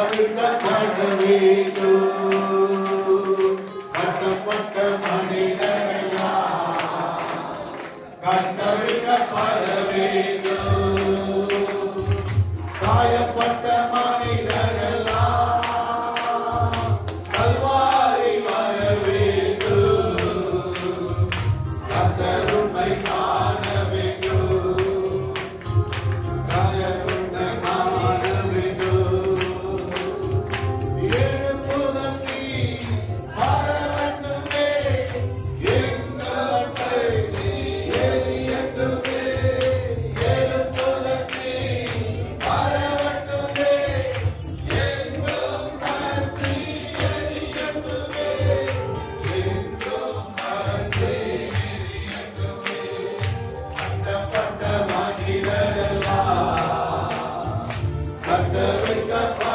கட்டவிழ்க்கப்பட வேண்டும். கட்டப்பட்ட மனிதரெல்லாம் கட்டவிழ்க்கப்பட வேண்டும். காயப்பட்ட மனிதரெல்லாம் கல்வாரி வர வேண்டும். கர்த்தர் உம்மை காண வேண்டும். கர்த்தர் உம்மை காண வேண்டும். எழுப்புதந்தி வரவட்டுமே எங்களட்டை எரியட்டுமே. எழுப்புதந்தி வரவட்டுமே எங்கும் நன்றி எரியட்டுமே. எங்கும் நன்றி எரியட்டுமே. கட்டப்பட்ட மனிதரெல்லாம் கட்டவிழ்க்கப்பட